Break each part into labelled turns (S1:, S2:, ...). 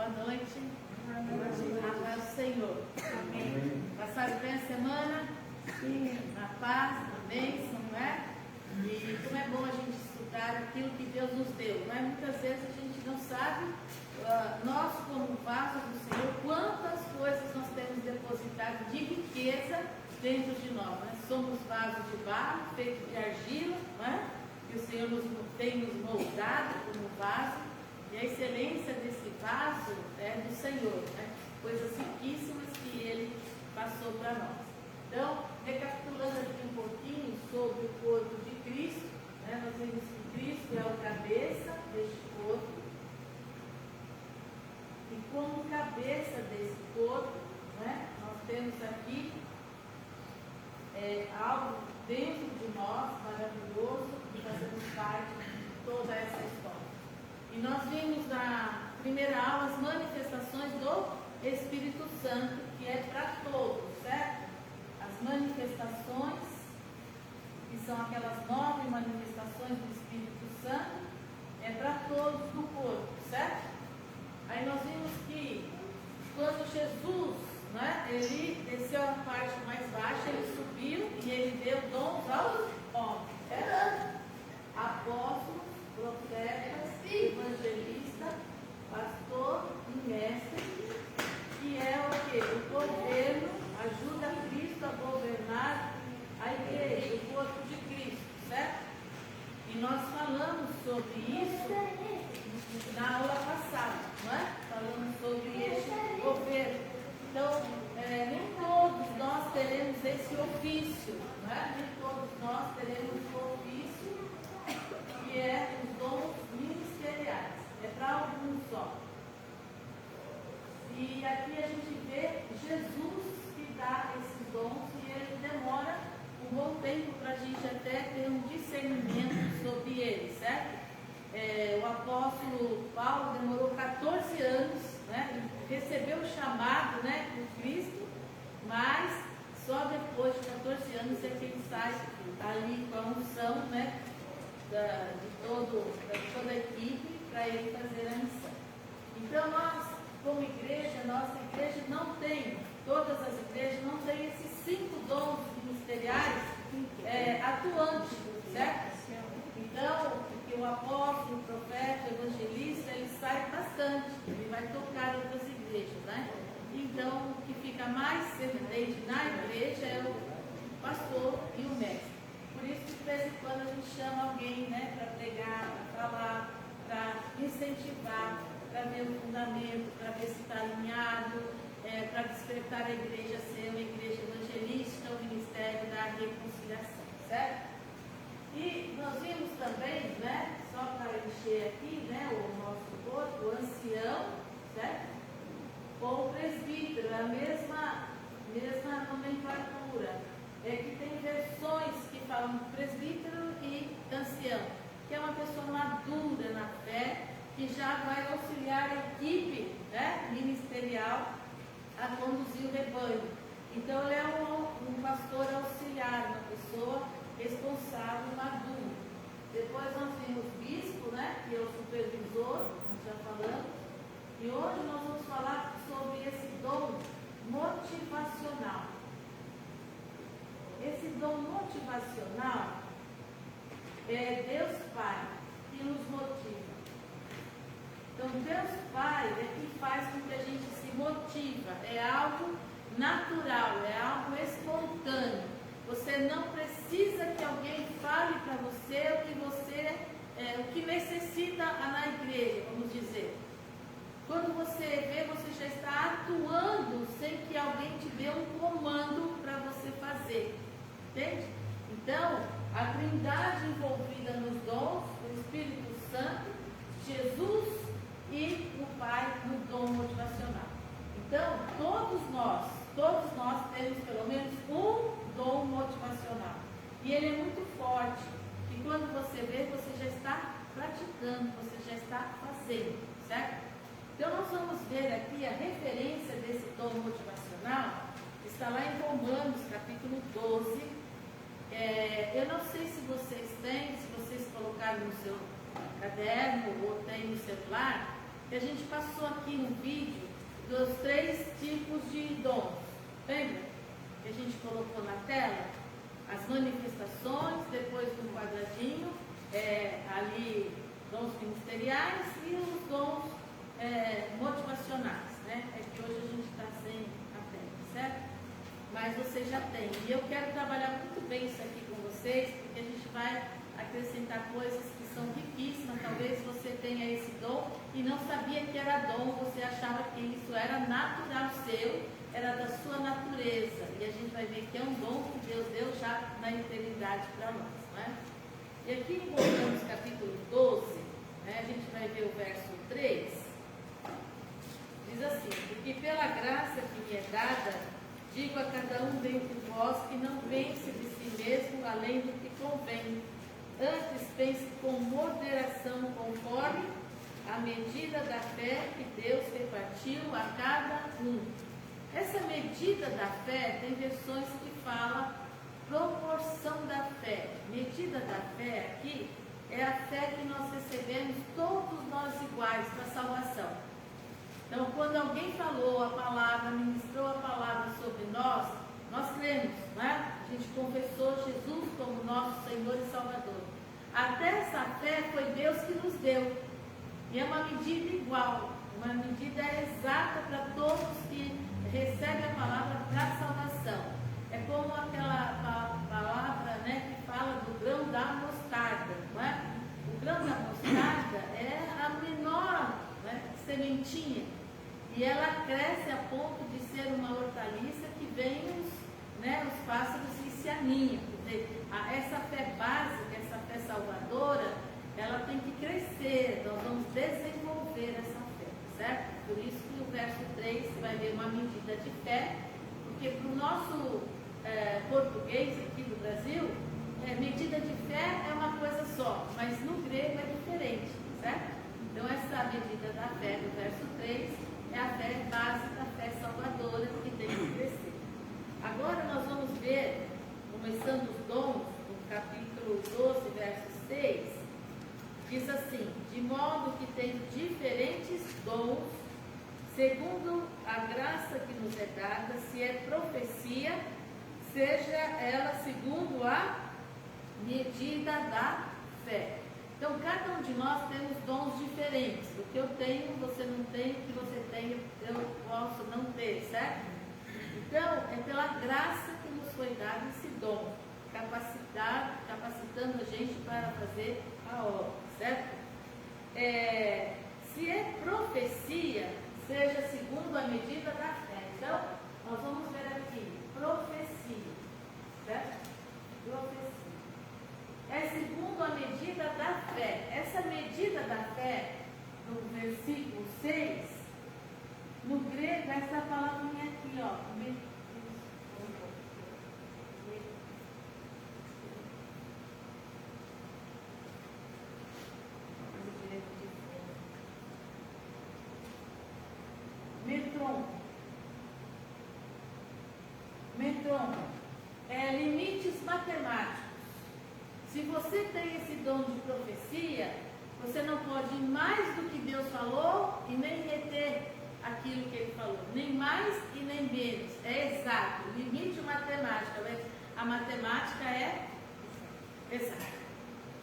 S1: Boa noite. Boa noite. A paz do Senhor. Amém. Passaram bem a semana? Sim. Na paz, na bênção, não é? E como é bom a gente estudar aquilo que Deus nos deu. Mas muitas vezes a gente não sabe, nós como vasos do Senhor, quantas coisas nós temos depositado de riqueza dentro de nós. Né? Somos vasos de barro, feitos de argila, não é? Que o Senhor tem nos moldado como vaso. E a excelência desse vaso é do Senhor, né? Coisas riquíssimas que Ele passou para nós. Então, recapitulando aqui um pouquinho sobre o corpo de Cristo, né? Nós vimos que Cristo é o cabeça deste corpo. E como cabeça desse corpo, né? Nós temos aqui algo dentro de nós maravilhoso e fazemos parte de toda essa história. E nós vimos na primeira aula as manifestações do Espírito Santo, que é para todos, certo? As manifestações, que são aquelas 9 manifestações do Espírito Santo, é para todos do corpo, certo? Aí nós vimos que quando Jesus, né, ele desceu a parte mais baixa, ele subiu e ele deu dons aos homens. Era apóstolos, profetas, evangelista, pastor e mestre, que é o que? O governo ajuda Cristo a governar a igreja, o corpo de Cristo, certo? E nós falamos sobre isso na aula passada, não é? Falamos sobre esse governo. Então, nem todos nós teremos esse ofício, não é? Nem todos nós teremos o ofício que é os dons ministeriais. É para alguns só. E aqui a gente vê Jesus que dá esses dons e ele demora um bom tempo para a gente até ter um discernimento sobre ele, certo? O apóstolo Paulo demorou 14 anos, né? Recebeu o chamado, né, por Cristo, mas só depois de 14 anos é que ele sai ali com a unção, né, de toda a equipe para ele fazer a missão. Então nós, como igreja, nossa igreja não tem, todas as igrejas não têm esses 5 dons ministeriais atuantes, certo? Então, porque o apóstolo, o profeta, o evangelista, ele sai bastante, ele vai tocar outras igrejas, né? Então, o que fica mais evidente na igreja é o pastor e o mestre. Por isso que de vez em quando a gente chama alguém, né, para pregar, para falar, para incentivar, para ver o fundamento, para ver se está alinhado, para despertar a igreja a ser uma igreja evangelística, o ministério da reconciliação, certo? E nós vimos também, né, só para encher aqui, né, o nosso corpo, o ancião, certo? Ou o presbítero, a mesma nomenclatura. É que tem versões que falam presbítero e ancião, que é uma pessoa madura na fé, que já vai auxiliar a equipe, né, ministerial a conduzir o rebanho. Então ele é um pastor auxiliar, uma pessoa responsável, maduro. Depois nós temos o bispo, né, que é o supervisor, nós já falamos. E hoje nós vamos falar sobre esse dom motivacional. Esse dom motivacional é Deus Pai que nos motiva. Então Deus Pai é que faz com que a gente se motiva. É algo natural, é algo espontâneo. Você não precisa que alguém fale para você o que necessita na igreja, vamos dizer. Quando você vê, você já está atuando sem que alguém te dê um comando para você fazer. Entende? Então, a Trindade envolvida nos dons, o Espírito Santo, Jesus e o Pai no dom motivacional. Então, todos nós temos pelo menos um dom motivacional. E ele é muito forte. E quando você vê, você já está praticando, você já está fazendo, certo? Então nós vamos ver aqui a referência desse dom motivacional, está lá em Romanos, capítulo 12. Eu não sei se vocês têm, se vocês colocaram no seu caderno ou tem no celular, que a gente passou aqui um vídeo dos 3 tipos de dons. Lembra? Que a gente colocou na tela? As manifestações, depois do quadradinho, ali dons ministeriais e os dons motivacionais, né? É que hoje a gente está sem a tela, certo? Mas você já tem. E eu quero trabalhar muito bem isso aqui com vocês, porque a gente vai acrescentar coisas que são riquíssimas. Talvez você tenha esse dom e não sabia que era dom, você achava que isso era natural seu, era da sua natureza. E a gente vai ver que é um dom que Deus deu já na eternidade para nós, né? E aqui em Romanos capítulo 12, né, a gente vai ver o verso 3, diz assim: porque pela graça que me é dada, digo a cada um dentre vós que não pense de si mesmo além do que convém. Antes pense com moderação, conforme a medida da fé que Deus repartiu a cada um. Essa medida da fé, tem versões que falam proporção da fé. Medida da fé aqui é a fé que nós recebemos, todos nós iguais, para a salvação. Então, quando alguém falou a palavra, ministrou a palavra sobre nós, nós cremos, né? A gente confessou Jesus como nosso Senhor e Salvador. Até essa fé foi Deus que nos deu. E é uma medida igual, uma medida exata para todos que recebem a palavra para a salvação. É como aquela palavra, né, que fala do grão da mostarda, não é? O grão da mostarda é a menor, né, sementinha. E ela cresce a ponto de ser uma hortaliça que vem os pássaros e se aninham. Quer dizer, essa fé básica, essa fé salvadora, ela tem que crescer. Nós vamos desenvolver essa fé, certo? Por isso que no verso 3 você vai ver uma medida de fé, porque para o nosso português aqui do Brasil, medida de fé é uma coisa só, mas no grego é diferente, certo? Então essa medida da fé do verso 3 é a fé básica, a fé salvadora que tem que crescer. Agora nós vamos ver, começando os dons, no capítulo 12, verso 6, diz assim: de modo que tem diferentes dons, segundo a graça que nos é dada, se é profecia, seja ela segundo a medida da fé. Então, cada um de nós temos dons diferentes. O que eu tenho, você não tem, o que você tem, eu posso não ter, certo? Então, é pela graça que nos foi dado esse dom, capacitando a gente para fazer a obra, certo? Se é profecia, seja segundo a medida da fé. Então, nós vamos ver aqui, profecia, certo? Profecia. É segundo a medida da fé. Essa medida da fé, no versículo 6, no grego, essa palavrinha aqui, ó. Metron. Limites matemáticos. Se você tem esse dom de profecia, você não pode ir mais do que Deus falou e nem reter aquilo que Ele falou. Nem mais e nem menos. É exato. Limite matemático. A matemática é exata.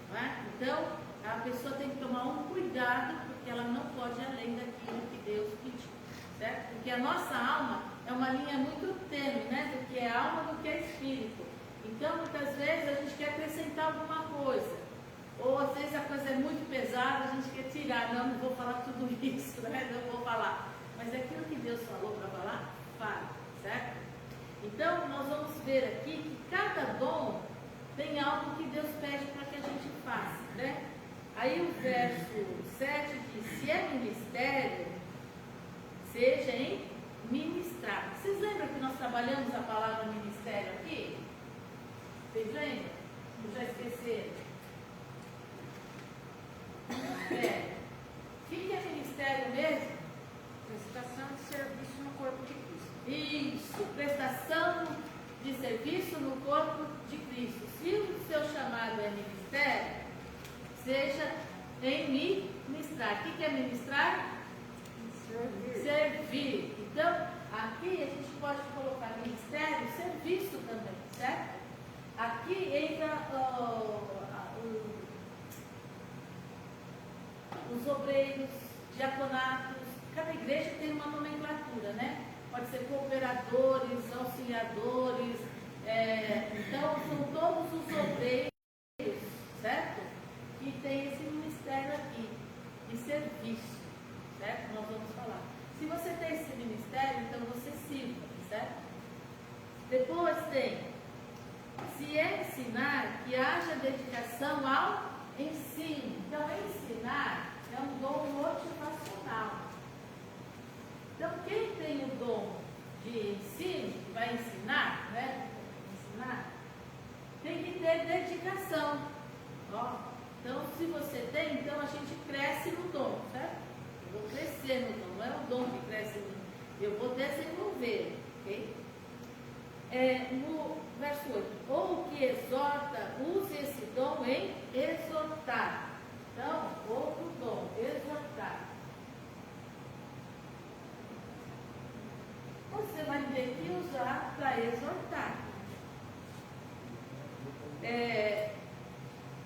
S1: Não é? Então, a pessoa tem que tomar um cuidado, porque ela não pode ir além daquilo que Deus pediu. Certo? Porque a nossa alma é uma linha muito tênue, né? Do que é alma, do que é espírito. Então, muitas vezes, a gente quer acrescentar alguma coisa. Ou, às vezes, a coisa é muito pesada, a gente quer tirar. Não vou falar tudo isso, né? Não vou falar. Mas aquilo que Deus falou para falar, fala, certo? Então, nós vamos ver aqui que cada dom tem algo que Deus pede para que a gente faça, né? Aí o verso 7 diz: se é ministério, seja em ministrar. Vocês lembram que nós trabalhamos a palavra ministério aqui? Vocês lembram? Ou já esqueceram? O que é ministério mesmo?
S2: Prestação de serviço no corpo de Cristo.
S1: Isso, prestação de serviço no corpo de Cristo. Se o seu chamado é ministério, seja em ministrar. O que é ministrar? diaconatos, cada igreja tem uma nomenclatura, né? Pode ser cooperadores, auxiliadores, então são todos os obreiros, certo? Que tem esse ministério aqui, de serviço, certo? Nós vamos falar. Se você tem esse ministério, então você sirva, certo? Depois tem, se é ensinar, que haja dedicação ao ensino. Então, ensinar é um dom motivacional. Então, quem tem o dom de ensino, que vai ensinar, né? Ensinar, tem que ter dedicação. Ó, então, se você tem, então a gente cresce no dom, certo? Eu vou crescer no dom, não é o dom que cresce no dom. Eu vou desenvolver, ok? No verso 8, ou o que exorta, use esse dom em exortar. Então, outro dom, exortar. Você vai ter que usar para exortar.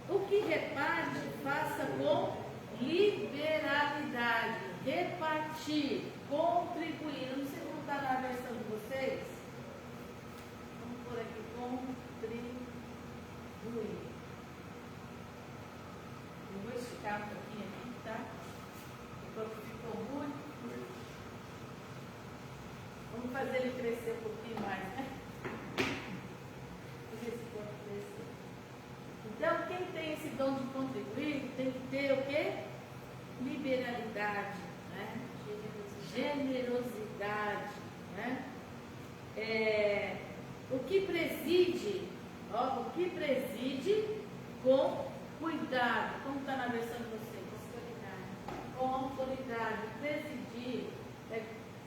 S1: O que reparte, faça com liberalidade. Repartir, contribuir. Eu não sei como está na versão de vocês. Vamos por aqui, contribuir. Eu vou esticar um pouquinho aqui, tá? Enquanto ficou muito. Vamos fazer ele crescer um pouquinho mais, né? Fazer esse corpo crescer. Então, quem tem esse dom de contribuir tem que ter o quê? Liberalidade, né? Generosidade, né? O que preside com cuidado, como está na versão de vocês? Com autoridade. Presidir é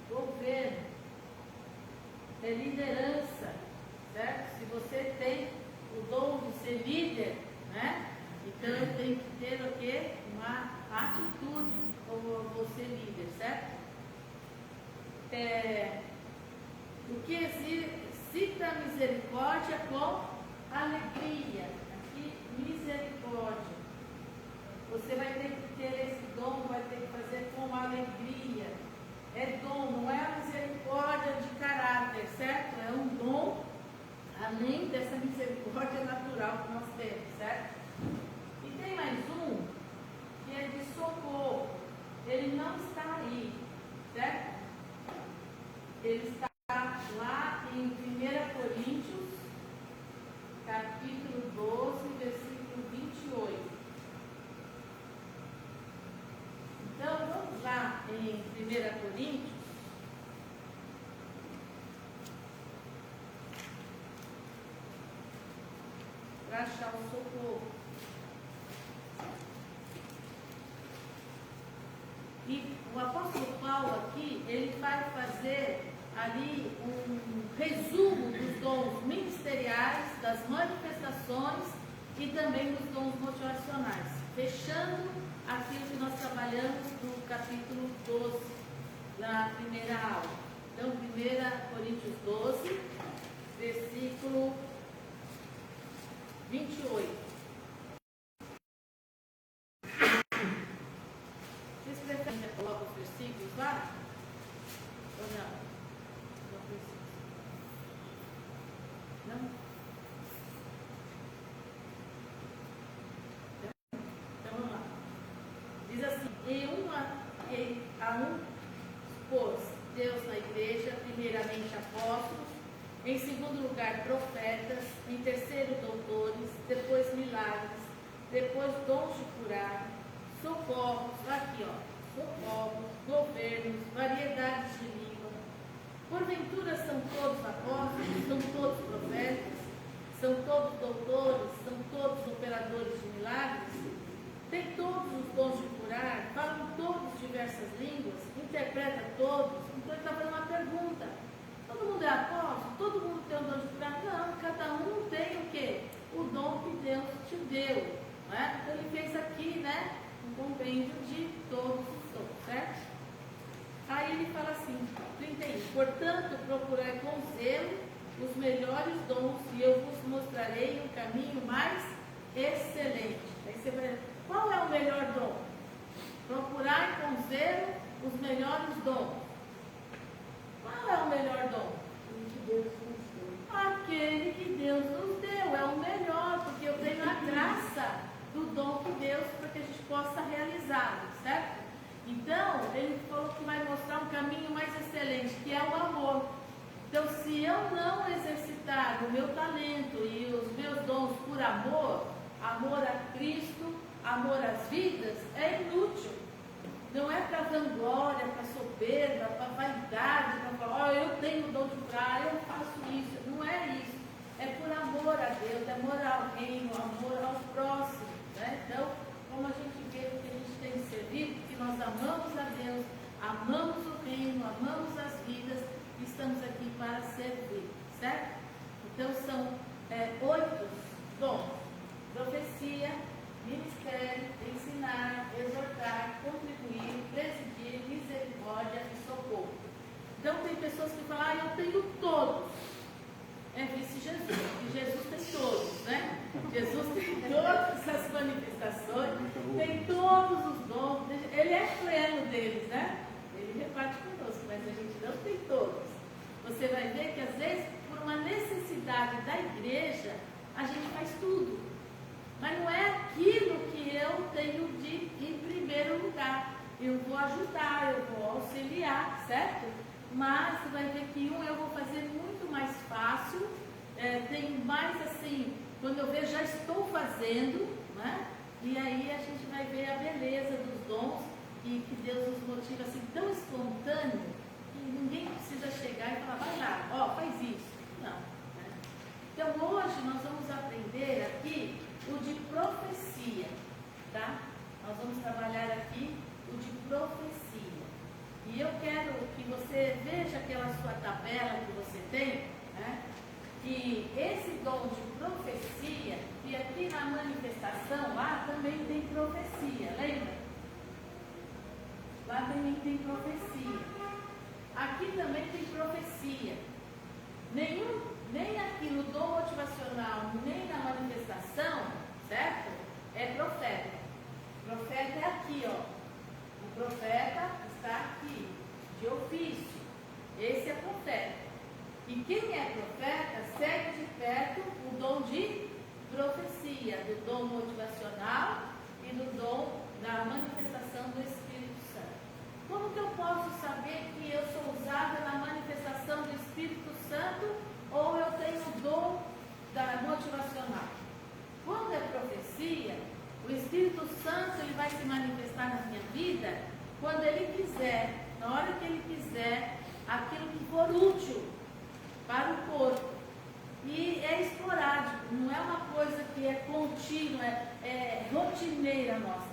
S1: governo, é liderança, certo? Se você tem o dom de ser líder, né? Então tem que ter o quê? Uma atitude como você líder, certo? O que excita a misericórdia com alegria. Aqui, misericórdia. Você vai ter que ter esse dom, vai ter que fazer com alegria. É dom, não é a misericórdia de caráter, certo? É um dom além dessa misericórdia natural que nós temos, certo? E tem mais um que é de socorro. Ele não está aí, certo? Ele está lá em 1 Coríntios, capítulo 12, versículo 28. Então, vamos lá em 1 Coríntios. Para achar o socorro. E o apóstolo Paulo aqui, ele vai fazer ali um resumo dos dons ministeriais, das manifestações e também dos dons motivacionais, fechando aquilo que nós trabalhamos no capítulo 12, na primeira aula. Então, 1 Coríntios 12, versículo 28. Vocês preferem que eu coloque os versículos lá? Ou não? Não precisa. Não? Então vamos lá. Diz assim: pôs Deus na igreja, primeiramente apóstolos, em segundo lugar profetas, em terceiro doutores, depois milagres, depois dons de curar, socorros, aqui ó, socorros, governos, variedades de língua. Porventura são todos apóstolos, são todos profetas, são todos doutores, são todos operadores de milagres? Tem todos os dons de curar, falam todos diversas línguas, interpreta todos. Então ele está fazendo uma pergunta. Todo mundo é apóstolo? Todo mundo tem o dom de curar? Não, cada um tem o quê? O dom que Deus te deu. Né? Então ele fez aqui, né, um compêndio de todos os dons, certo? Aí ele fala assim, 31. Portanto, procurai com zelo os melhores dons e eu vos mostrarei o caminho mais excelente. Aí você vai, qual é o melhor dom? Procurar com zelo os melhores dons. Qual é o melhor dom? Aquele que Deus nos deu. É o melhor, porque eu tenho a graça do dom que Deus, para que a gente possa realizá-lo, certo? Então, ele falou que vai mostrar um caminho mais excelente, que é o amor. Então, se eu não exercitar o meu talento e os meus dons por amor, amor a Cristo, amor às vidas, é inútil. Não é para vanglória, para soberba, para vaidade, para falar, eu tenho o dom de curar, eu faço isso. Não é isso. É por amor a Deus, é amor ao reino, amor ao próximo. Né? Então, como a gente vê que a gente tem servido, que nós amamos a Deus, amamos o reino, amamos as vidas, e estamos aqui para servir, certo? Então, são 8 dons: profecia, ministério, ensinar, exortar, contribuir, presidir, misericórdia e socorro. Então, tem pessoas que falam, eu tenho todos. Vice Jesus, e Jesus tem todos, né? Jesus tem todas as manifestações, tem todos os dons, ele é pleno deles, né? Ele reparte conosco, mas a gente não tem todos. Você vai ver que às vezes, por uma necessidade da igreja, a gente faz tudo. Mas não é aquilo que eu tenho de em primeiro lugar. Eu vou ajudar, eu vou auxiliar, certo? Mas você vai ver que eu vou fazer muito mais fácil, tem mais assim, quando eu vejo, já estou fazendo, né? E aí a gente vai ver a beleza dos dons e que Deus nos motiva assim, tão espontâneo, que ninguém precisa chegar e falar, vai lá, faz isso. Não. Né? Então hoje nós vamos aprender aqui o de profecia, tá? Nós vamos trabalhar aqui o de profecia. E eu quero que você veja aquela sua tabela que você tem, né? Que esse dom de profecia, e aqui na manifestação, lá também tem profecia, lembra? Lá também tem profecia. Aqui também tem profecia. Nem aqui no dom motivacional, nem na manifestação, certo? É profeta. Profeta é aqui, ó. O profeta está aqui, de ofício. Esse é profeta. E quem é profeta segue de perto o dom de profecia, do dom motivacional e do dom da manifestação do Espírito Santo. Como que eu posso saber que eu sou usada na manifestação do Espírito Santo ou eu tenho o dom da motivacional? Quando é profecia, o Espírito Santo ele vai se manifestar na minha vida quando ele quiser, na hora que ele quiser, aquilo que for útil para o corpo. E é esporádico, não é uma coisa que é contínua, é rotineira nossa.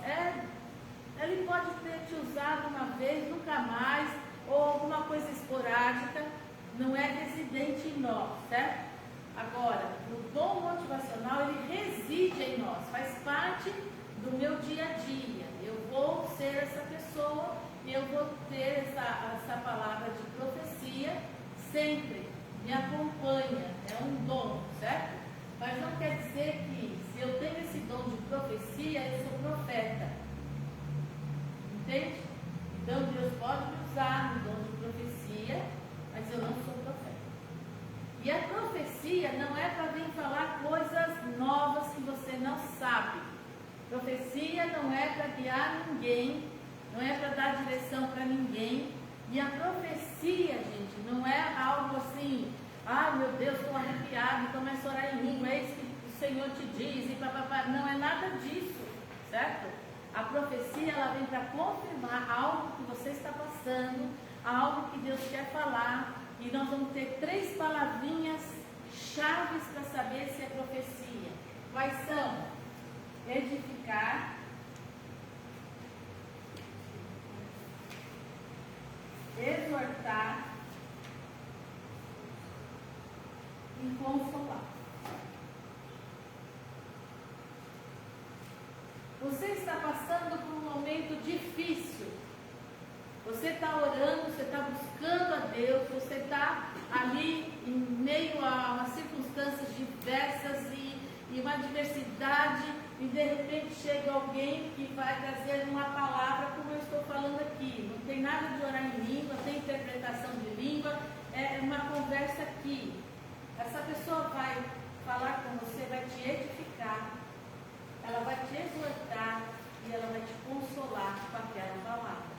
S1: Ele pode ter te usado uma vez, nunca mais, ou alguma coisa esporádica, não é residente em nós, certo? Agora, o dom motivacional, ele reside em nós, faz parte do meu dia a dia. Eu vou ser essa pessoa e eu vou ter essa palavra de profecia sempre, me acompanha, é um dom, certo? Mas não quer dizer que se eu tenho esse dom de profecia, eu sou profeta. Entende? Então Deus pode me usar no dom de profecia, mas eu não sou profeta. E a profecia não é para vir falar coisas novas que você não sabe. Profecia não é para guiar ninguém, não é para dar direção para ninguém. E a profecia, gente, não é algo assim, meu Deus, estou arrepiado, começo a orar em língua, é isso que o Senhor te diz, e papapá. Não é nada disso, certo? A profecia, ela vem para confirmar algo que você está passando, algo que Deus quer falar, e nós vamos ter 3 palavrinhas chaves para saber se é profecia. Quais são? Edificar, exortar e consolar. Você está passando por um momento difícil. Você está orando, você está buscando a Deus, você está ali em meio a umas circunstâncias diversas e uma diversidade e de repente chega alguém que vai trazer uma palavra como eu estou falando aqui. Não tem nada de orar em língua, tem interpretação de língua, é uma conversa aqui. Essa pessoa vai falar com você, vai te edificar, ela vai te exortar e ela vai te consolar com aquela palavra.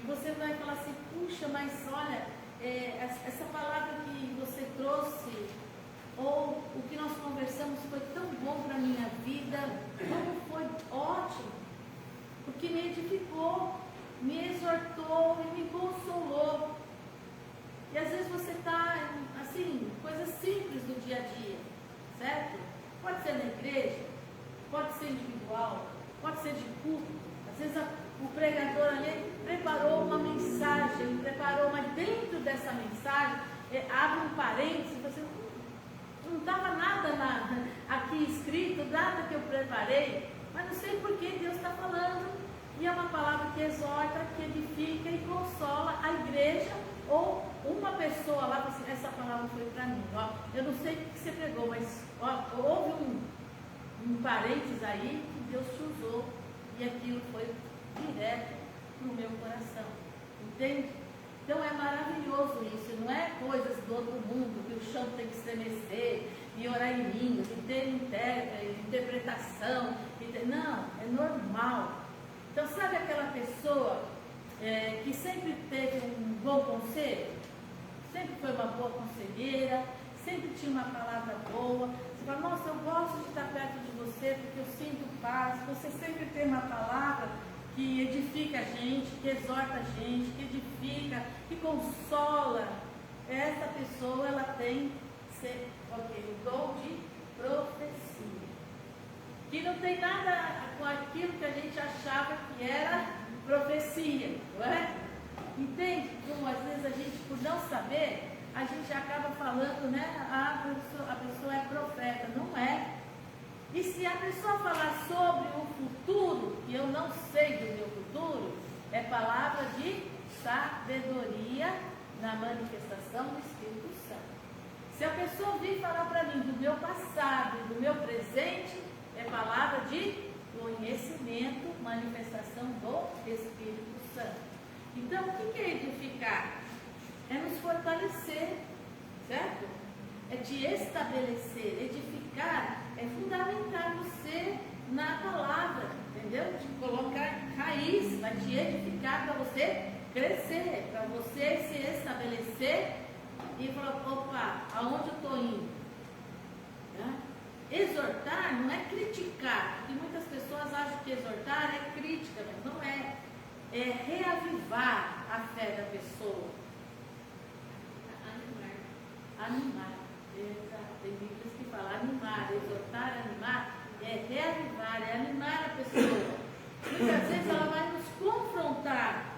S1: E você vai falar assim, puxa, mas olha, essa palavra que você trouxe, ou o que nós conversamos foi tão bom para a minha vida, como foi ótimo, porque me edificou, me exortou e me consolou. E às vezes você está, assim, coisas simples do dia a dia, certo? Pode ser na igreja, pode ser individual, pode ser de culto. Às vezes o pregador ali preparou uma mensagem, ele preparou, mas dentro dessa mensagem, abre um parênteses, você não estava nada aqui escrito, nada que eu preparei, mas não sei por que Deus está falando. E é uma palavra que exorta, que edifica e consola a igreja, ou uma pessoa lá, assim, essa palavra foi para mim. Ó, eu não sei o que você pregou, mas ó, houve um parênteses aí que Deus te usou, e aquilo foi direto no meu coração. Entende? Então é maravilhoso isso, não é coisas do outro mundo, que o chão tem que estremecer, e orar em línguas, e ter interpretação, não, é normal. Então sabe aquela pessoa que sempre teve um bom conselho? Sempre foi uma boa conselheira, sempre tinha uma palavra boa. Você fala, nossa, eu gosto de estar perto de você, porque eu sinto paz. Você sempre tem uma palavra que edifica a gente, que exorta a gente, que edifica, que consola. Essa pessoa, ela tem o dom de profecia, que não tem nada com aquilo que a gente achava que era profecia, não é? Entende? Como às vezes a gente, por não saber, a gente acaba falando, né? A pessoa é profeta, não é? E se a pessoa falar sobre o futuro, e eu não sei do meu futuro, é palavra de sabedoria na manifestação do Espírito Santo. Se a pessoa vir falar para mim do meu passado e do meu presente, é palavra de conhecimento, manifestação do Espírito Santo. Então, o que é edificar? É nos fortalecer, certo? É te estabelecer. Edificar é fundamentar você na palavra, entendeu? De colocar raiz, vai te edificar para você crescer, para você se estabelecer e falar, opa, aonde eu estou indo? Né? Exortar não é criticar, porque muitas pessoas acham que exortar é crítica, mas não é. É reavivar a fé da pessoa. Animar. Exato. Tem Bíblias que falam animar, exortar, animar, é reavivar, é animar a pessoa. Muitas vezes ela vai nos confrontar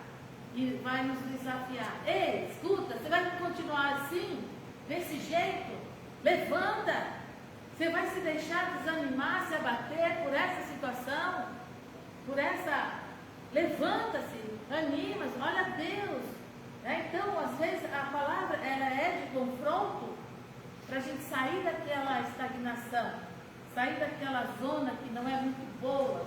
S1: e vai nos desafiar. Ei, escuta, você vai continuar assim, desse jeito? Levanta! Você vai se deixar desanimar, se abater por essa situação? Por essa... Levanta-se, anima-se, olha a Deus. Então, às vezes, a palavra ela é de confronto para a gente sair daquela estagnação, sair daquela zona que não é muito boa,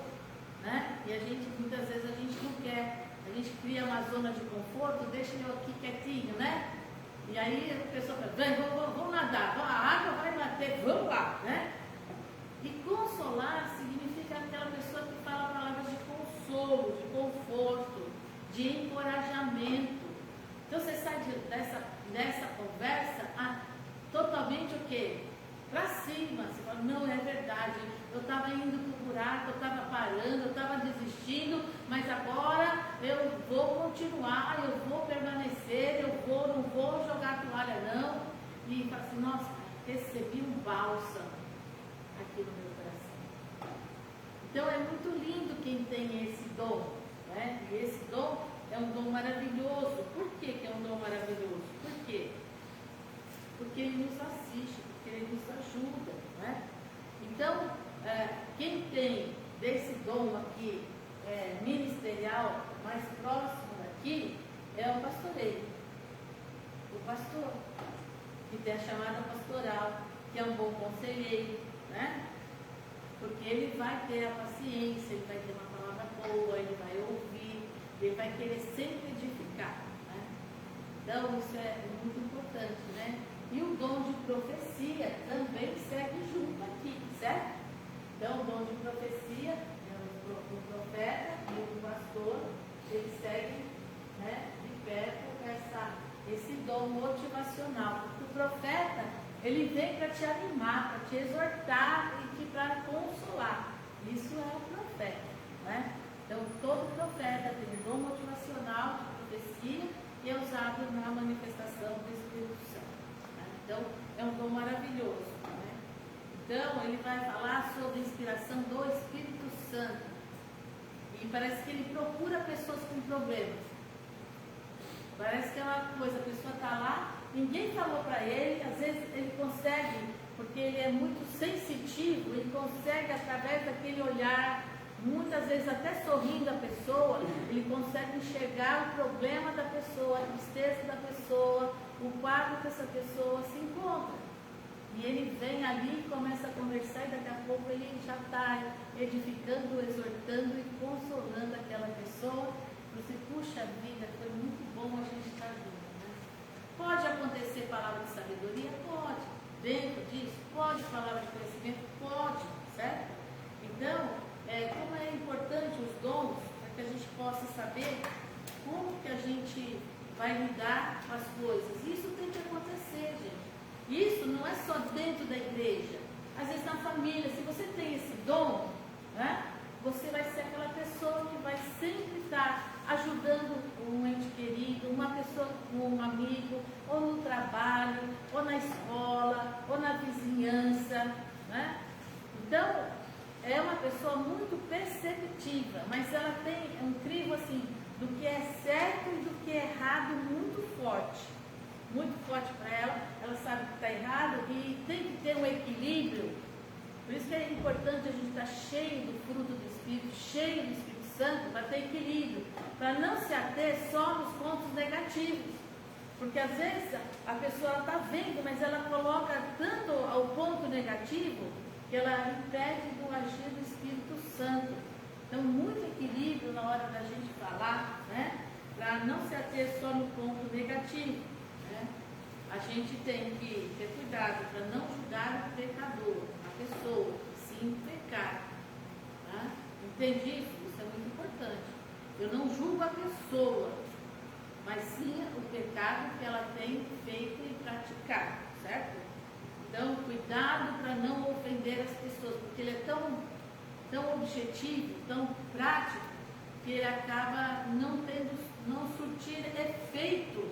S1: né? E a gente, muitas vezes, a gente não quer. A gente cria uma zona de conforto, deixa eu aqui quietinho, né? E aí a pessoa fala, vem, vamos nadar, a água vai bater, vamos lá, né? E consolar significa aquela pessoa que fala palavras de consolo, de conforto, de encorajamento. Então você sai dessa conversa totalmente o quê? Para cima. Você fala, não, é verdade, eu estava indo para o buraco, eu estava parando, eu estava desistindo, mas agora eu vou continuar, eu vou permanecer, não vou jogar a toalha não. E fala assim, nossa, recebi um bálsamo aqui no meu coração. Então é muito lindo quem tem esse dom, né? E esse dom é um dom maravilhoso. Por que é um dom maravilhoso? Por quê? Porque ele nos assiste, porque ele nos ajuda, né? Então, quem tem desse dom aqui, ministerial, mais próximo daqui, é o pastoreio. O pastor, que tem a chamada pastoral, que é um bom conselheiro, né? porque ele vai ter a paciência, ele vai ter uma palavra boa, ele vai ouvir, ele vai querer sempre edificar, né? Então isso é muito importante, né? E o dom de profecia também segue junto aqui, certo? Então o dom de profecia, o profeta e o pastor, eles seguem, né, de perto esse dom motivacional. O profeta, ele vem para te animar, para te exortar e para consolar. Isso é o profeta, né? Então, todo profeta tem um dom motivacional de profecia e é usado na manifestação do Espírito Santo, né? Então, é um dom maravilhoso, né? Então, ele vai falar sobre a inspiração do Espírito Santo. E parece que ele procura pessoas com problemas. Parece que é uma coisa, a pessoa está lá, ninguém falou para ele, às vezes ele consegue, porque ele é muito sensitivo, ele consegue através daquele olhar, muitas vezes até sorrindo a pessoa, ele consegue enxergar o problema da pessoa, a tristeza da pessoa, o quadro que essa pessoa se encontra. E ele vem ali e começa a conversar e daqui a pouco ele já está edificando, exortando e consolando aquela pessoa. Você, puxa vida, foi muito bom a gente estar junto, né? Pode acontecer palavra de sabedoria? Pode. Dentro disso? Pode. Palavra de conhecimento? Pode, certo? Então, como é importante os dons, para que a gente possa saber como que a gente vai lidar com as coisas. Isso tem que acontecer, gente. Isso não é só dentro da igreja. Às vezes na família, se você tem esse dom, né, você vai ser aquela pessoa que vai sempre estar ajudando um ente querido, uma pessoa, um amigo, ou no trabalho, ou na escola, ou na vizinhança, né? Então, é uma pessoa muito perceptiva, mas ela tem um crivo assim, do que é certo e do que é errado muito forte para ela. Ela sabe que está errado e tem que ter um equilíbrio. Por isso que é importante a gente estar cheio do fruto do Espírito, cheio do Espírito Santo, para ter equilíbrio, para não se ater só nos pontos negativos. Porque às vezes a pessoa está vendo, mas ela coloca tanto ao ponto negativo que ela impede do agir do Espírito Santo. Então, muito equilíbrio na hora da gente falar, né? Para não se ater só no ponto negativo, né? A gente tem que ter cuidado para não julgar o pecador, a pessoa, sim pecar. Tá? Entende isso? Isso é muito importante. Eu não julgo a pessoa, mas sim o pecado que ela tem feito e praticado, certo? Então, cuidado para não ofender as pessoas, porque ele é tão objetivo, tão prático, que ele acaba não surtir efeito,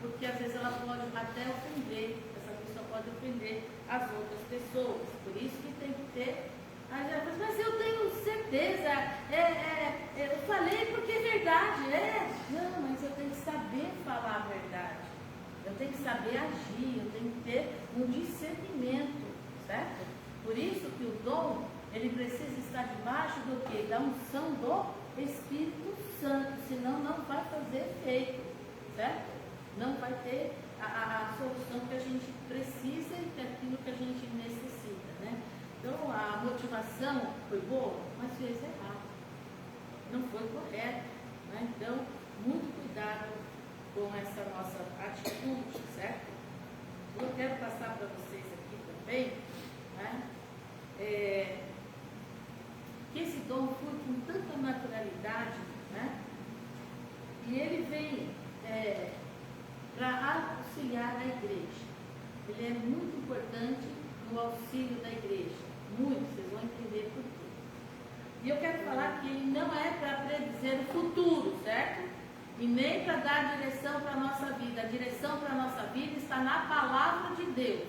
S1: porque às vezes ela pode até ofender, essa pessoa pode ofender as outras pessoas. Por isso que tem que ter. Mas eu tenho certeza, eu falei porque é verdade. Não, mas eu tenho que saber falar a verdade. Eu tenho que saber agir, eu tenho que ter um discernimento, certo? Por isso que o dom, ele precisa estar debaixo do quê? Da unção do Espírito Santo, senão não vai fazer efeito, certo? Não vai ter a solução que a gente precisa e aquilo que a gente necessita, né? Então, a motivação foi boa, mas fez errado. Não foi correto, né? Então, muito cuidado com essa nossa atitude, certo? Eu quero passar para vocês aqui também, né? Que esse dom flui com tanta naturalidade, né? E ele vem para auxiliar a igreja. Ele é muito importante no auxílio da igreja. Muito, vocês vão entender por quê. E eu quero falar que ele não é para predizer o futuro, certo? E nem para dar direção para a nossa vida. A direção para a nossa vida está na palavra de Deus.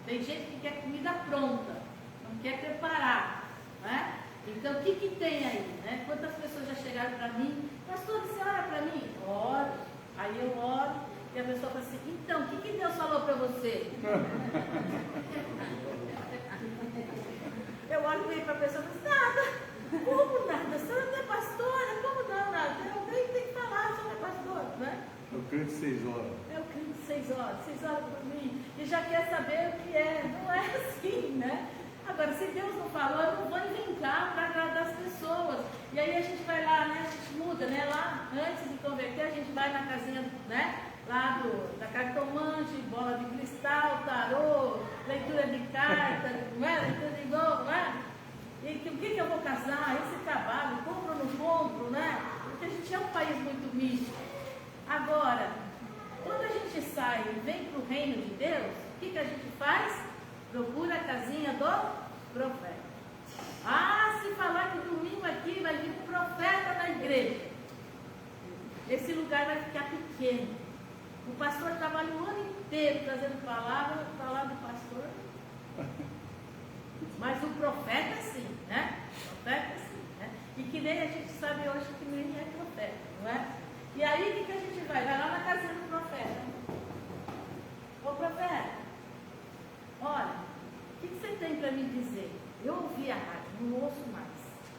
S1: Tem gente que quer comida pronta, não quer preparar, né? Então, o que tem aí, né? Quantas pessoas já chegaram para mim? Pastor, você ora para mim? Oro. Aí eu oro e a pessoa fala assim, então, o que Deus falou para você? Eu olho para a pessoa e falo assim, nada. Como nada? A senhora não é pastora? Como não? Nada. Alguém tem que falar, a senhora é pastora, né?
S3: Eu canto 6 horas.
S1: Eu canto 6 horas. 6 horas por mim. E já quer saber o que é. Não é assim, né? Agora, se Deus não falou, eu não vou inventar para agradar as pessoas. E aí a gente vai lá, né? A gente muda, né? Lá, antes de converter, a gente vai na casinha, né? Lá da cartomante, bola de cristal, tarô, leitura de carta, não é? Leitura de novo, não é? E o que eu vou casar? Esse trabalho, compro ou não compro, né? Porque a gente é um país muito místico. Agora, quando a gente sai e vem para o reino de Deus, o que a gente faz? Procura a casinha do profeta. Ah, se falar que domingo aqui vai vir um profeta na igreja, esse lugar vai ficar pequeno. O pastor trabalha o ano inteiro trazendo palavra do pastor. Mas o profeta sim, né? O profeta sim, né? E que nem a gente sabe hoje que nem é profeta, não é? E aí o que a gente vai? Vai lá na casinha do profeta. Ô profeta, olha, o que você tem para me dizer? Eu ouvi a rádio, não ouço mais,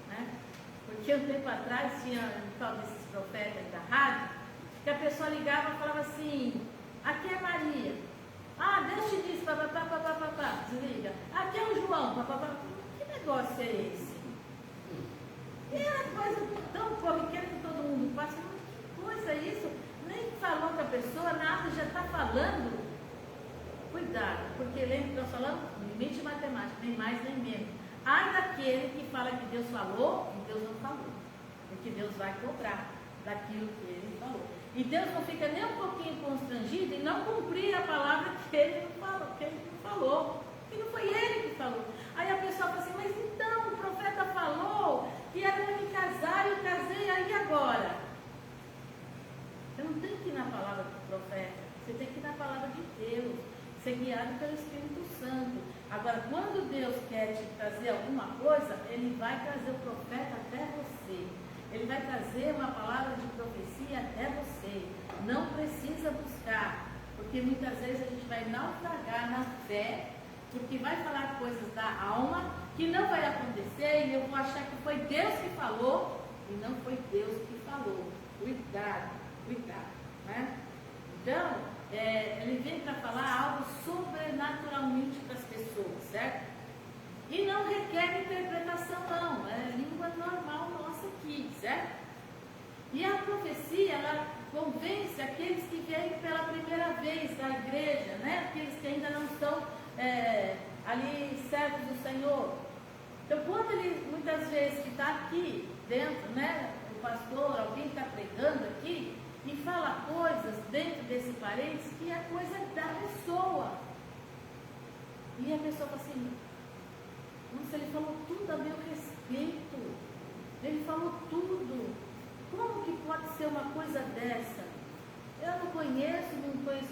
S1: né? Porque um tempo atrás tinha um tal desses profetas da rádio, que a pessoa ligava e falava assim, aqui é Maria. Ah, Deus te disse, papapá, desliga. Aqui é o João, papapá. Que negócio é esse? E era coisa tão corriqueira que todo mundo passa. Que coisa é isso? Nem falou com a pessoa, nada, já está falando. Cuidado, porque lembra que nós falamos? Limite matemático, nem mais nem menos. Ai daquele que fala que Deus falou e Deus não falou. Porque Deus vai cobrar daquilo que ele falou. E Deus não fica nem um pouquinho constrangido em não cumprir a palavra que ele não falou, que não foi ele que falou. Aí a pessoa fala assim, mas então o profeta falou que era para me casar e eu casei, aí agora? Você não tem que ir na palavra do profeta, você tem que ir na palavra de Deus, ser guiado pelo Espírito Santo. Agora, quando Deus quer te trazer alguma coisa, Ele vai trazer o profeta até você. Ele vai trazer uma palavra de profecia até você. Não precisa buscar, porque muitas vezes a gente vai naufragar na fé, porque vai falar coisas da alma que não vai acontecer e eu vou achar que foi Deus que falou e não foi Deus que falou. Cuidado, né? Então, ele vem para falar algo sobrenaturalmente para as pessoas, certo? E não requer interpretação, não. É língua normal nossa aqui, certo? E a profecia, ela convence aqueles que vêm pela primeira vez da igreja, né? Aqueles que ainda não estão ali servos do Senhor. Então, quando ele, muitas vezes, que está aqui dentro, né? O pastor, alguém está pregando aqui, e fala coisas dentro desse parênteses que é coisa da pessoa. E a pessoa fala assim, nossa, ele falou tudo a meu respeito. Ele falou tudo. Como que pode ser uma coisa dessa? Eu não conheço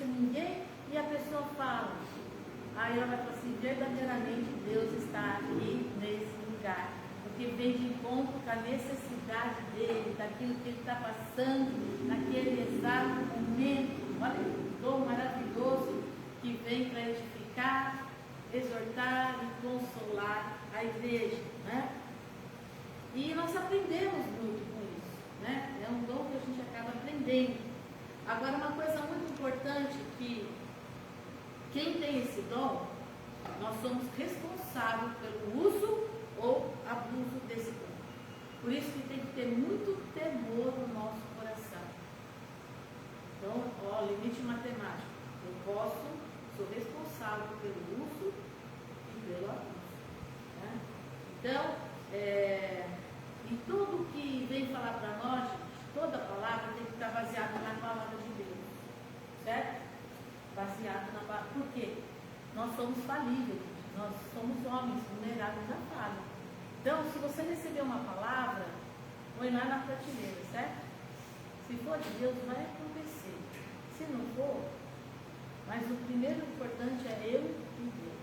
S1: ninguém, e a pessoa fala. Aí ela vai falar assim, verdadeiramente Deus está aqui nesse lugar. Porque vem de encontro com a necessidade dele, daquilo que ele está passando, naquele exato momento. Olha, um dom maravilhoso que vem para edificar, exortar e consolar a igreja, né? E nós aprendemos muito com isso, né? É um dom que a gente acaba aprendendo. Agora, uma coisa muito importante que quem tem esse dom, nós somos responsáveis pelo uso ou abuso desse dom. Por isso que tem que ter muito temor no nosso coração. Então, limite matemático. Eu sou responsável pelo uso e pelo abuso. Né? Então, e tudo que vem falar para nós, toda palavra tem que estar baseada na palavra de Deus. Certo? Baseado na palavra. Por quê? Nós somos falíveis, nós somos homens vulneráveis à falha. Então, se você receber uma palavra, põe lá na prateleira, certo? Se for de Deus, vai acontecer. Se não for, mas o primeiro importante é eu e Deus.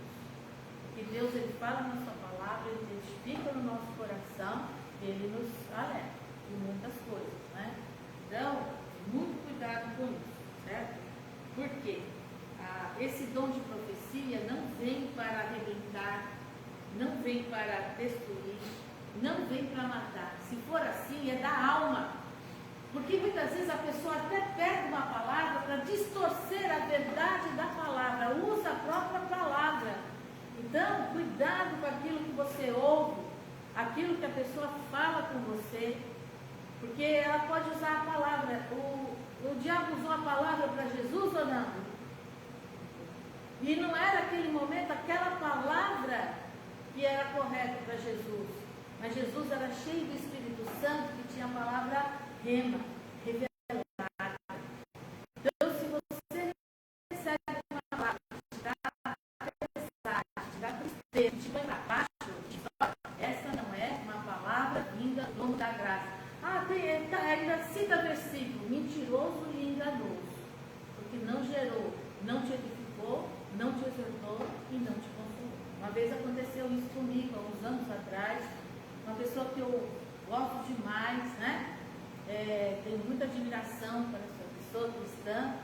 S1: Porque Deus, ele fala na sua palavra, ele testifica no nosso coração, ele nos alerta de muitas coisas, né? Então, muito cuidado com isso, certo? Por quê? Esse dom de profecia não vem para arrebentar, não vem para destruir, não vem para matar. Se for assim, é da alma. Porque muitas vezes a pessoa até pega uma palavra para distorcer a verdade da palavra, usa a própria palavra. Então, cuidado com aquilo aquilo que a pessoa fala com você, porque ela pode usar a palavra. O diabo usou a palavra para Jesus ou não? E não era aquele momento, aquela palavra que era correta para Jesus. Mas Jesus era cheio do Espírito Santo, que tinha a palavra rema, revelada. Então, se você recebe uma palavra que te dá pesar, te dá tristeza, te põe para baixo, essa não é uma palavra vinda do dono da graça. Ainda cita versículo, mentiroso e enganoso, porque não gerou, não te edificou, não te exortou e não te consolou. Uma vez aconteceu isso comigo, há uns anos atrás, uma pessoa que eu gosto demais, né? Tenho muita admiração para essa pessoa cristã,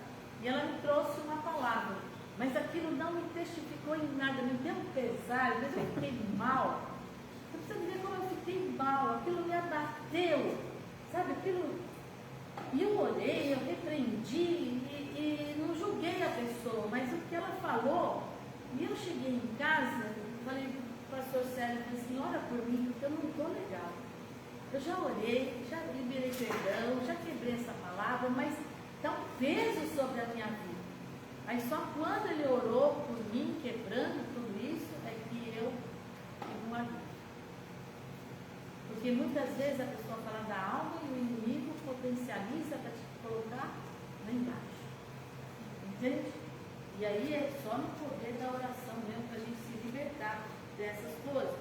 S1: e ela me trouxe uma palavra, mas aquilo não me testificou em nada, me deu um pesar, às vezes eu fiquei mal. Você precisa ver como eu fiquei mal, aquilo me abateu, sabe? Aquilo. E eu orei, eu repreendi e não julguei a pessoa, mas o que ela falou, e eu cheguei em casa, falei para o pastor Célio, assim, ora por mim, porque eu não estou legal. Eu já orei, já liberei perdão, já quebrei essa palavra, mas dá um peso sobre a minha vida. Aí só quando ele orou por mim, quebrando tudo isso, é que eu tive um alívio. Porque muitas vezes a pessoa fala da alma e o inimigo potencializa para te colocar lá embaixo. Entende? E aí é só no poder da oração mesmo para a gente se libertar dessas coisas.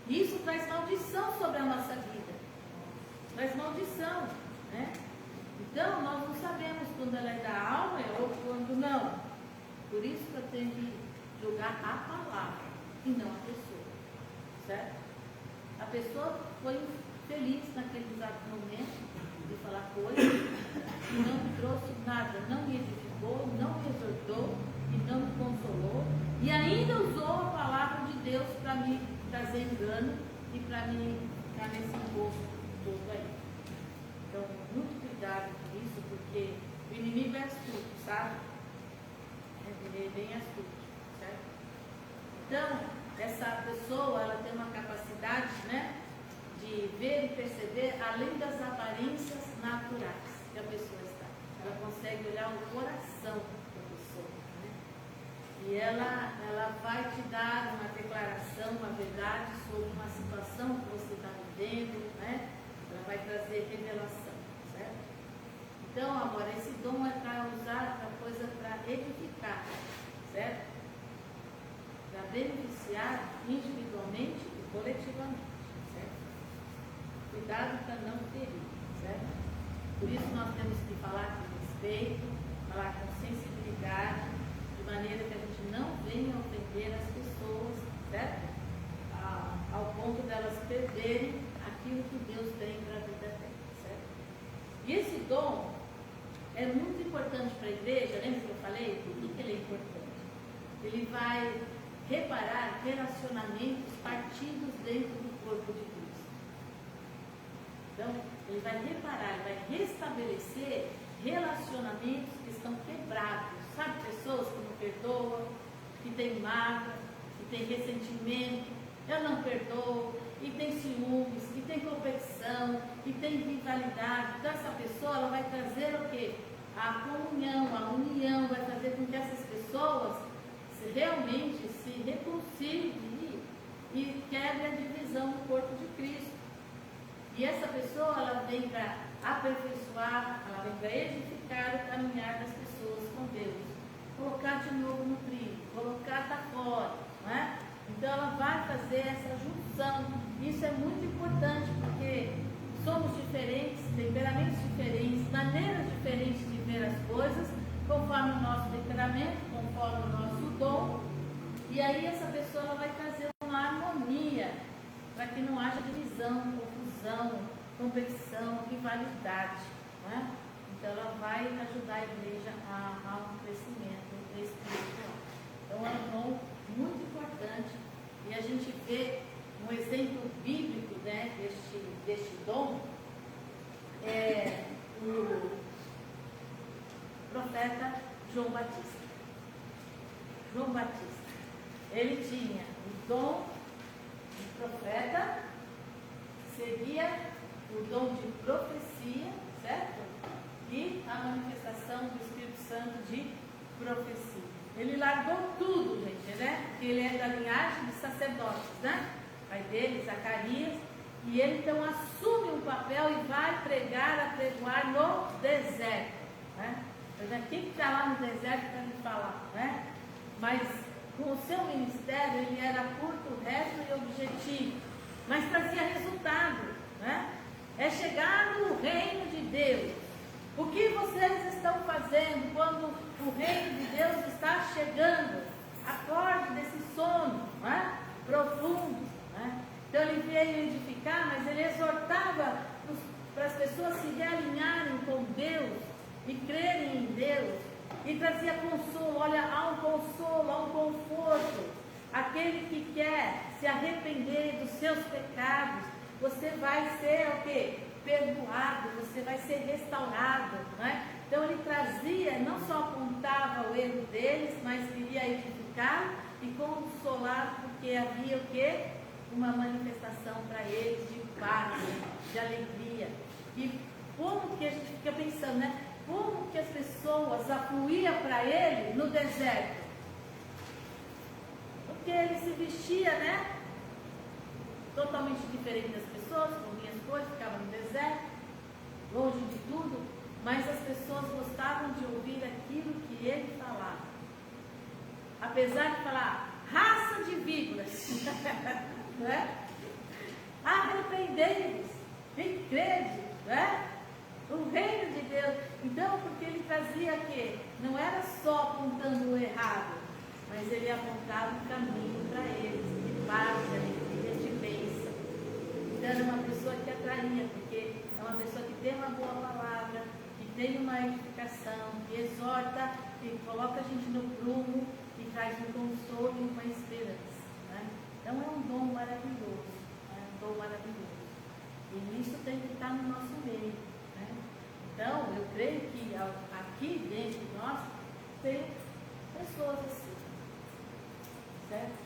S1: E isso traz maldição sobre a nossa vida. Traz maldição, né? Então nós não sabemos quando ela é da alma ou quando não. Por isso que eu tenho que julgar a palavra e não a pessoa. Certo? A pessoa foi feliz naquele exato momento de falar coisas e não me trouxe nada, não me edificou, não me exortou e não me consolou, e ainda usou a palavra de Deus para me trazer engano e para me ficar nesse encosto todo aí. Então, muito cuidado com isso, porque o inimigo é astuto, sabe? Ele é bem astuto, certo? Então, essa pessoa, ela tem uma capacidade, né, de ver e perceber além das aparências naturais que a pessoa está. Ela consegue olhar o coração da pessoa, né? E ela vai te dar uma declaração, uma verdade sobre uma situação que você está vivendo, né? Ela vai trazer revelação, certo? Então, agora, esse dom é para usar a coisa para edificar, certo? Para beneficiar individualmente e coletivamente, certo? Cuidado para não ferir, certo? Por isso nós temos que falar com respeito, falar com sensibilidade, de maneira que a gente não venha ofender as pessoas, certo? Ao ponto delas perderem aquilo que Deus tem para a vida dela, certo? E esse dom é muito importante para a igreja, lembra que eu falei? Por que ele é importante? Ele vai reparar relacionamentos partidos dentro do corpo de Cristo. Então, ele vai reparar, ele vai restabelecer relacionamentos que estão quebrados. Sabe, pessoas que não perdoam, que têm mágoa, que têm ressentimento, eu não perdoo, e tem ciúmes, e tem competição, e tem rivalidade. Então, essa pessoa, ela vai trazer o quê? A comunhão, a união, vai fazer com que essas pessoas realmente se reconciliem e quebre a divisão do corpo de Cristo. E essa pessoa, ela vem para aperfeiçoar, ela vem para edificar o caminhar das pessoas com Deus, colocar de novo no trilho, colocar para fora, não é? Então ela vai fazer essa junção. Isso é muito importante, porque somos diferentes, temperamentos diferentes, maneiras diferentes de ver as coisas, conforme o nosso temperamento, conforme o nosso dom. E aí essa pessoa, ela vai trazer uma harmonia, para que não haja divisão, confusão, competição, rivalidade, não é? Então ela vai ajudar a igreja a um crescimento espiritual. Então é um dom muito importante, e a gente vê um exemplo bíblico, né, deste dom, o profeta João Batista. João Batista, ele tinha o dom de profeta seria o dom de profecia, certo? E a manifestação do Espírito Santo de profecia. Ele largou tudo, gente, né? Porque ele é da linhagem de sacerdotes, né? O pai dele, Zacarias. E ele então assume um papel e vai apregoar no deserto, né? Quem está lá no deserto para me falar, né? Mas com o seu ministério ele era curto, reto e objetivo, mas trazia resultado, né? É chegar no reino de Deus. O que vocês estão fazendo quando o reino de Deus está chegando? Acorde desse sono, né? Profundo, né? Então ele veio edificar, mas ele exortava para as pessoas se realinharem com Deus e crerem em Deus, e trazia consolo. Olha, há um consolo, há um conforto. Aquele que quer se arrepender dos seus pecados, você vai ser o quê? Perdoado, você vai ser restaurado, né? Então ele trazia, não só apontava o erro deles, mas queria edificar e consolar, porque havia o quê? Uma manifestação para eles de paz, de alegria. E como que a gente fica pensando, né? Como que as pessoas afluíam para ele no deserto? Porque ele se vestia, né? Totalmente diferente das pessoas, comia as coisas, ficava no deserto, longe de tudo, mas as pessoas gostavam de ouvir aquilo que ele falava. Apesar de falar, raça de víboras, né? Arrependei-vos, em crede, né? O reino de Deus. Então, porque ele trazia que não era só apontando o errado, mas ele apontava um caminho para eles, de paz, de alegria, de bênção. Então, era uma pessoa que atraía, porque é uma pessoa que tem uma boa palavra, que tem uma edificação, que exorta, que coloca a gente no prumo e traz um consolo e uma esperança, né? Então, é um dom maravilhoso, é um dom maravilhoso. E isso tem que estar no nosso meio. Então, eu creio que aqui dentro de nós tem pessoas assim, certo?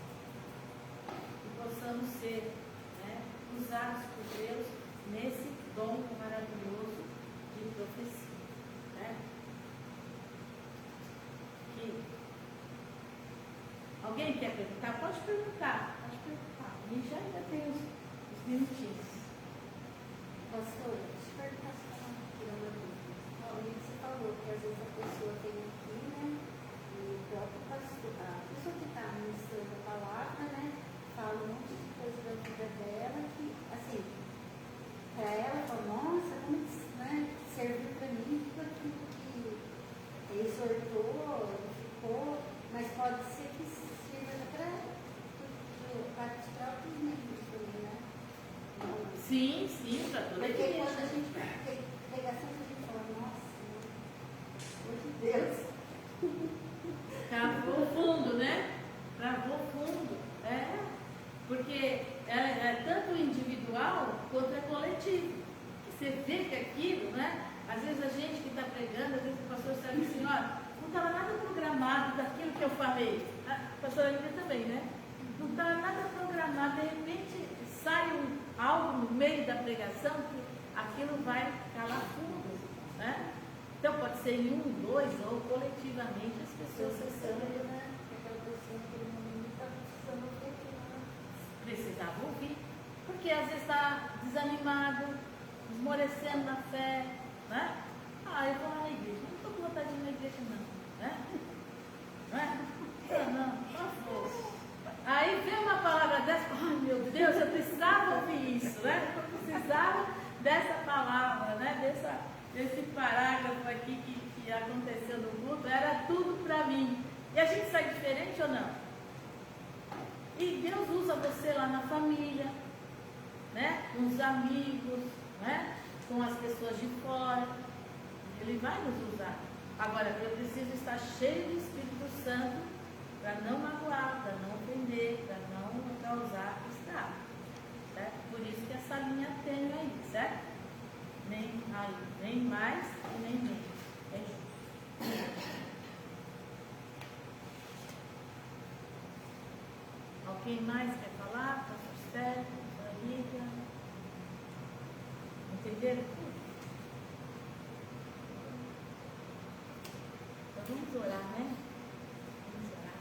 S1: Que possamos ser, né, usados por Deus nesse dom maravilhoso de profecia, né? Que alguém quer perguntar? Pode perguntar, pode perguntar. A gente ainda tem os minutinhos.
S2: Pastor, deixa eu perguntar se está tirando a dúvida. Você falou que às vezes a pessoa tem aqui, né? E o próprio pastor, a pessoa que está ministrando a palavra, né? Fala um monte de coisa da vida dela que, assim, para ela, fala, nossa, como isso, né? Serviu para mim tudo aquilo que exortou, ficou, mas pode ser que sirva para os próprios membros também, né?
S1: Sim, sim, para toda a
S2: Porque
S1: igreja.
S2: quando a gente tem pregação, a gente fala, nossa, meu Deus.
S1: Travou fundo, né? Travou fundo. É. Porque é tanto individual quanto é coletivo. Você vê que aquilo, né? Às vezes a gente que está pregando, às vezes o pastor sabe assim, olha, não estava nada programado daquilo que eu falei. A pastora Lívia também, né? Não estava nada programado, de repente sai algo no meio da pregação que aquilo vai calar fundo, né? Então pode ser em um, dois ou coletivamente as pessoas
S2: Pensando, né? Aquela pessoa que não está precisando ouvir aquilo, né?
S1: precisavam ouvir, porque às vezes está desanimado, esmorecendo na fé, né? Eu vou lá na igreja, não estou com vontade de ir na igreja não, né? Não é? Não, por favor. Aí vem uma palavra dessa, ai meu Deus, eu precisava ouvir isso, né? Eu precisava dessa palavra, né? Desse parágrafo aqui que aconteceu no culto, era tudo para mim. E a gente sai diferente ou não? E Deus usa você lá na família, né? Com os amigos, né? Com as pessoas de fora. Ele vai nos usar. Agora, eu preciso estar cheio do Espírito Santo para não magoar, para não ofender, para não causar estrago. Certo? Por isso que essa linha tem aí, certo? Nem mais e nem menos. É justo. Alguém mais quer falar? Pastor Sérgio, Pastor Lívia? entenderam tudo? Então vamos orar, né? Vamos orar.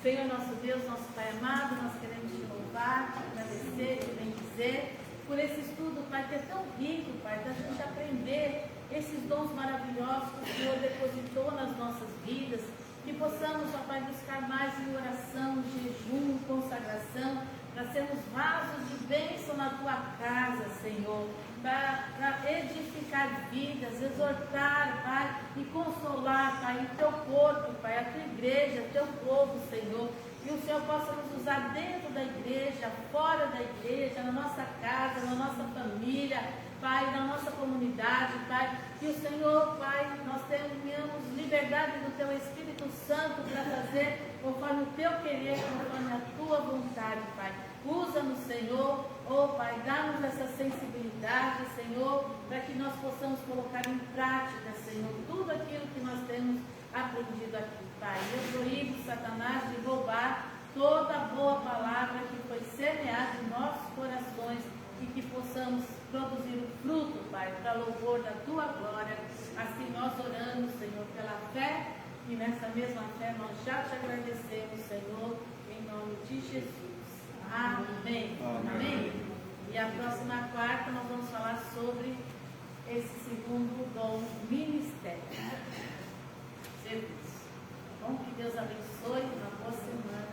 S1: Senhor nosso Deus, nosso Pai amado, nós queremos te louvar, te agradecer, te bendizer por esse estudo, Pai, que é tão rico, Pai, da gente aprender esses dons maravilhosos que o Senhor depositou nas nossas vidas, que possamos, ó Pai, buscar mais em oração, jejum, consagração, para sermos vasos de bênção na tua casa, Senhor, para edificar vidas, exortar, Pai, e consolar, Pai, o teu corpo, Pai, a tua igreja, o teu povo, Senhor. Que o Senhor possa nos usar dentro da igreja, fora da igreja, na nossa casa, na nossa família, Pai, na nossa comunidade, Pai. Que o Senhor, Pai, nós tenhamos liberdade do Teu Espírito Santo para fazer conforme o Teu querer, conforme a Tua vontade, Pai. Usa-nos, Senhor, oh Pai, dá-nos essa sensibilidade, Senhor, para que nós possamos colocar em prática, Senhor, tudo aquilo que nós temos aprendido aqui, Pai. Eu proíbo Satanás de roubar toda a boa palavra que foi semeada em nossos corações e que possamos produzir o fruto, Pai, para louvor da Tua glória. Assim nós oramos, Senhor, pela fé, e nessa mesma fé nós já te agradecemos, Senhor, em nome de Jesus. Amém. Amém. Amém. E a próxima quarta nós vamos falar sobre esse segundo dom, ministério. Serviço. Tá bom? Que Deus abençoe, uma boa semana.